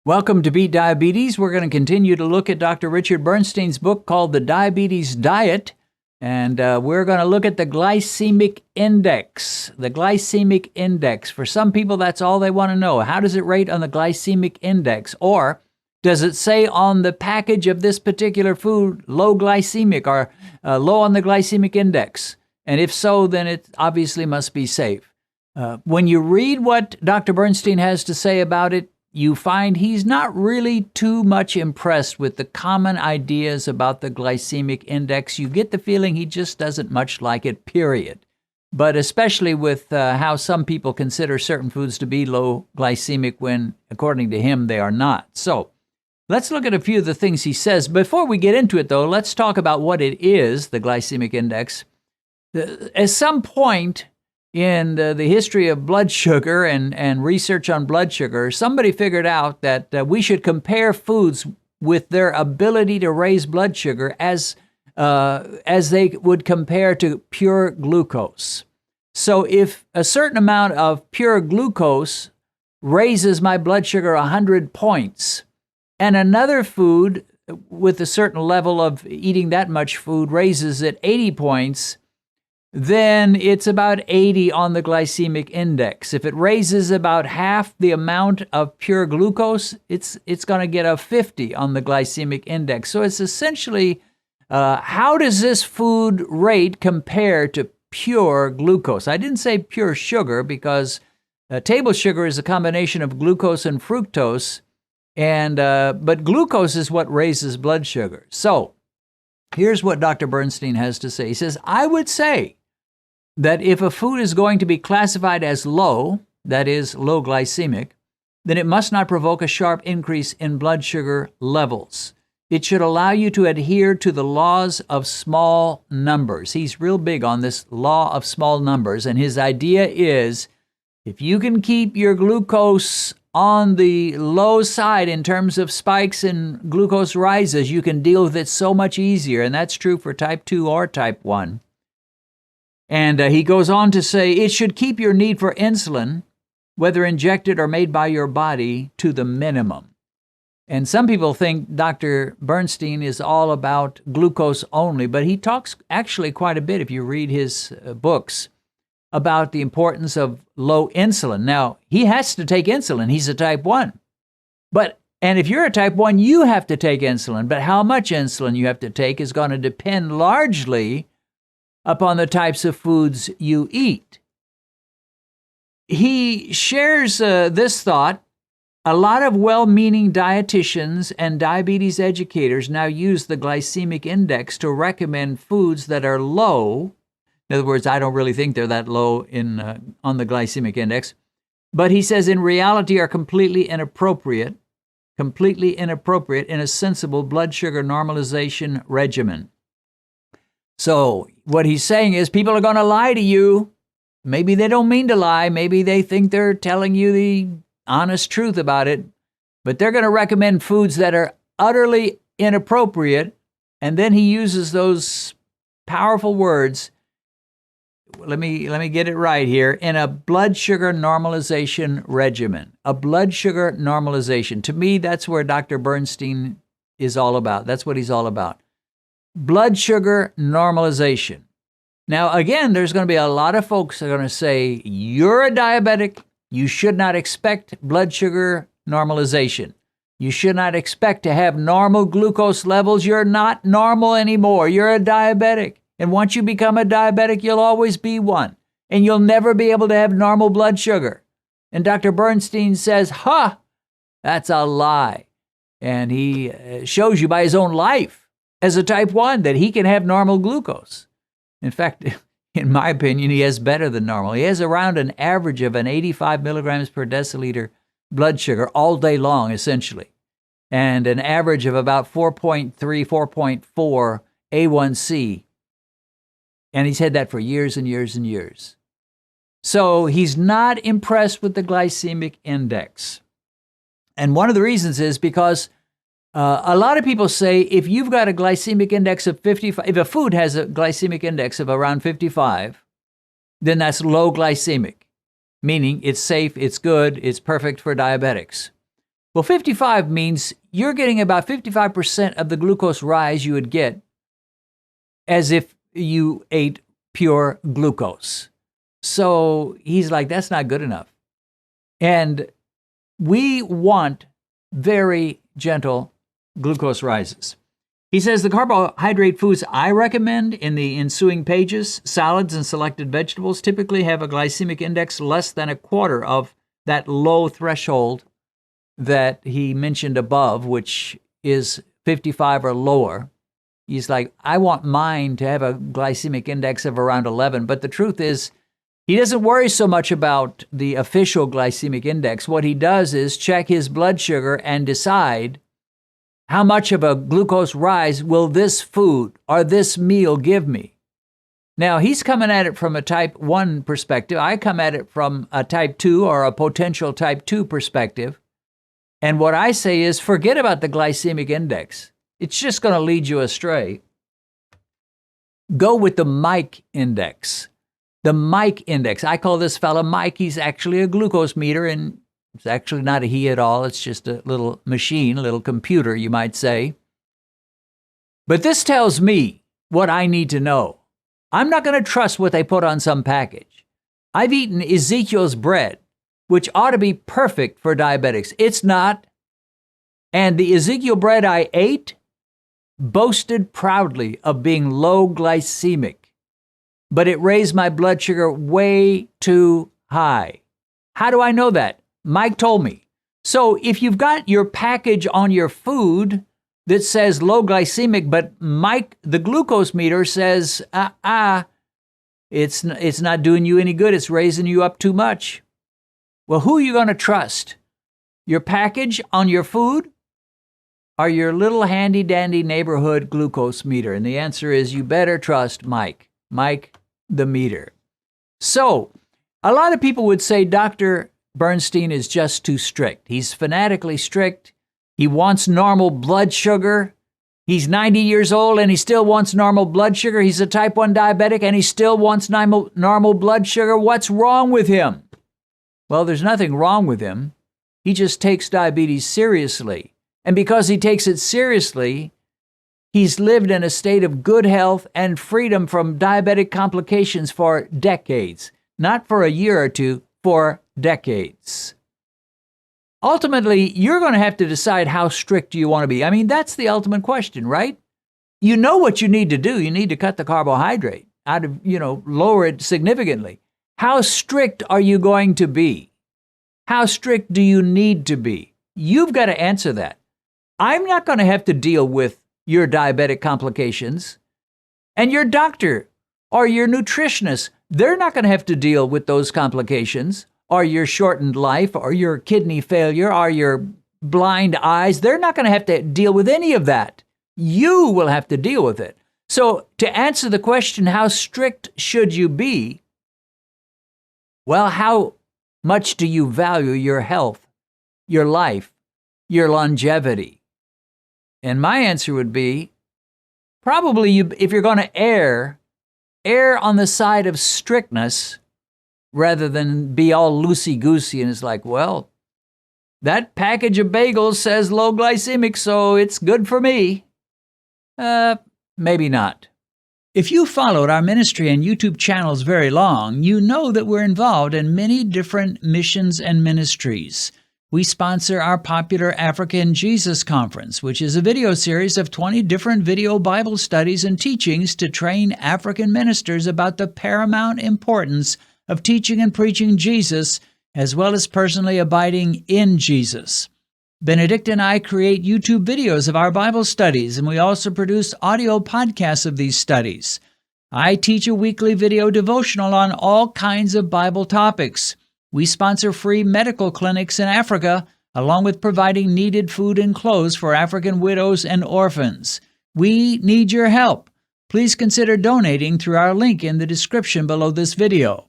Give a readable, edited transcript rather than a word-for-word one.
Welcome to Beat Diabetes. We're going to continue to look at Dr. Richard Bernstein's book called The Diabetes Diet, and we're going to look at the glycemic index. The glycemic index. For some people, that's all they want to know. How does it rate on the glycemic index? Or does it say on the package of this particular food, low glycemic or low on the glycemic index? And if so, then it obviously must be safe. When you read what Dr. Bernstein has to say about it, you find he's not really too much impressed with the common ideas about the glycemic index. You get the feeling he just doesn't much like it, period. But especially with how some people consider certain foods to be low glycemic when, according to him, they are not. So let's look at a few of the things he says. Before we get into it, though, let's talk about what it is, the glycemic index. At some point in the history of blood sugar and research on blood sugar, somebody figured out that we should compare foods with their ability to raise blood sugar as they would compare to pure glucose. So if a certain amount of pure glucose raises my blood sugar 100 points, and another food with a certain level of eating that much food raises it 80 points, then it's about 80 on the glycemic index. If it raises about half the amount of pure glucose, it's going to get a 50 on the glycemic index. So it's essentially, how does this food rate compare to pure glucose? I didn't say pure sugar because table sugar is a combination of glucose and fructose, but glucose is what raises blood sugar. So here's what Dr. Bernstein has to say. He says, I would say that if a food is going to be classified as low, that is, low glycemic, then it must not provoke a sharp increase in blood sugar levels. It should allow you to adhere to the laws of small numbers. He's real big on this law of small numbers, and his idea is if you can keep your glucose on the low side in terms of spikes and glucose rises, you can deal with it so much easier, and that's true for type 2 or type 1. And he goes on to say, it should keep your need for insulin, whether injected or made by your body, to the minimum. And some people think Dr. Bernstein is all about glucose only, but he talks actually quite a bit, if you read his books, about the importance of low insulin. Now, he has to take insulin. He's a type 1. And if you're a type 1, you have to take insulin. But how much insulin you have to take is going to depend largely upon the types of foods you eat. He shares this thought. A lot of well-meaning dietitians and diabetes educators now use the glycemic index to recommend foods that are low. In other words, I don't really think they're that low on the glycemic index. But he says in reality are completely inappropriate in a sensible blood sugar normalization regimen. So what he's saying is people are going to lie to you. Maybe they don't mean to lie. Maybe they think they're telling you the honest truth about it. But they're going to recommend foods that are utterly inappropriate. And then he uses those powerful words. Let me get it right here. In a blood sugar normalization regimen. A blood sugar normalization. To me, that's where Dr. Bernstein is all about. That's what he's all about. Blood sugar normalization. Now, again, there's going to be a lot of folks that are going to say, you're a diabetic. You should not expect blood sugar normalization. You should not expect to have normal glucose levels. You're not normal anymore. You're a diabetic. And once you become a diabetic, you'll always be one. And you'll never be able to have normal blood sugar. And Dr. Bernstein says, that's a lie. And he shows you by his own life as a type 1 that he can have normal glucose. In fact, in my opinion, he has better than normal. He has around an average of an 85 milligrams per deciliter blood sugar all day long, essentially, and an average of about 4.3, 4.4 A1C. And he's had that for years and years and years. So he's not impressed with the glycemic index. And one of the reasons is because a lot of people say if you've got a glycemic index of 55, if a food has a glycemic index of around 55, then that's low glycemic, meaning it's safe, it's good, it's perfect for diabetics. Well, 55 means you're getting about 55% of the glucose rise you would get as if you ate pure glucose. So he's like, that's not good enough. And we want very gentle glucose rises. He says the carbohydrate foods I recommend in the ensuing pages, salads and selected vegetables, typically have a glycemic index less than a quarter of that low threshold that he mentioned above, which is 55 or lower. He's like, I want mine to have a glycemic index of around 11. But the truth is, he doesn't worry so much about the official glycemic index. What he does is check his blood sugar and decide how much of a glucose rise will this food or this meal give me. Now, he's coming at it from a type 1 perspective. I come at it from a type 2 or a potential type 2 perspective. And what I say is, forget about the glycemic index. It's just going to lead you astray. Go with the Mike index. The Mike index. I call this fella Mike. He's actually a glucose meter, and it's actually not a he at all. It's just a little machine, a little computer, you might say. But this tells me what I need to know. I'm not going to trust what they put on some package. I've eaten Ezekiel's bread, which ought to be perfect for diabetics. It's not. And the Ezekiel bread I ate boasted proudly of being low glycemic, but it raised my blood sugar way too high. How do I know that? Mike told me. So if you've got your package on your food that says low glycemic, but Mike, the glucose meter, says, it's not doing you any good. It's raising you up too much. Well, who are you going to trust? Your package on your food or your little handy-dandy neighborhood glucose meter? And the answer is you better trust Mike. Mike, the meter. So a lot of people would say Dr. Bernstein is just too strict. He's fanatically strict. He wants normal blood sugar. He's 90 years old and he still wants normal blood sugar. He's a type 1 diabetic and he still wants normal blood sugar. What's wrong with him? Well, there's nothing wrong with him. He just takes diabetes seriously. And because he takes it seriously, he's lived in a state of good health and freedom from diabetic complications for decades. Not for a year or two, for decades. Ultimately, you're going to have to decide how strict you want to be. I mean, that's the ultimate question, right? You know what you need to do. You need to cut the carbohydrate out of, lower it significantly. How strict are you going to be? How strict do you need to be? You've got to answer that. I'm not going to have to deal with your diabetic complications. And your doctor or your nutritionist, they're not going to have to deal with those complications, or your shortened life, or your kidney failure, or your blind eyes. They're not going to have to deal with any of that. You will have to deal with it. So to answer the question, how strict should you be? Well, how much do you value your health, your life, your longevity? And my answer would be, probably if you're going to err on the side of strictness rather than be all loosey-goosey and it's like, well, that package of bagels says low glycemic, so it's good for me. Maybe not. If you followed our ministry and YouTube channels very long, you know that we're involved in many different missions and ministries. We sponsor our popular African Jesus Conference, which is a video series of 20 different video Bible studies and teachings to train African ministers about the paramount importance of teaching and preaching Jesus, as well as personally abiding in Jesus. Benedict and I create YouTube videos of our Bible studies, and we also produce audio podcasts of these studies. I teach a weekly video devotional on all kinds of Bible topics. We sponsor free medical clinics in Africa, along with providing needed food and clothes for African widows and orphans. We need your help. Please consider donating through our link in the description below this video.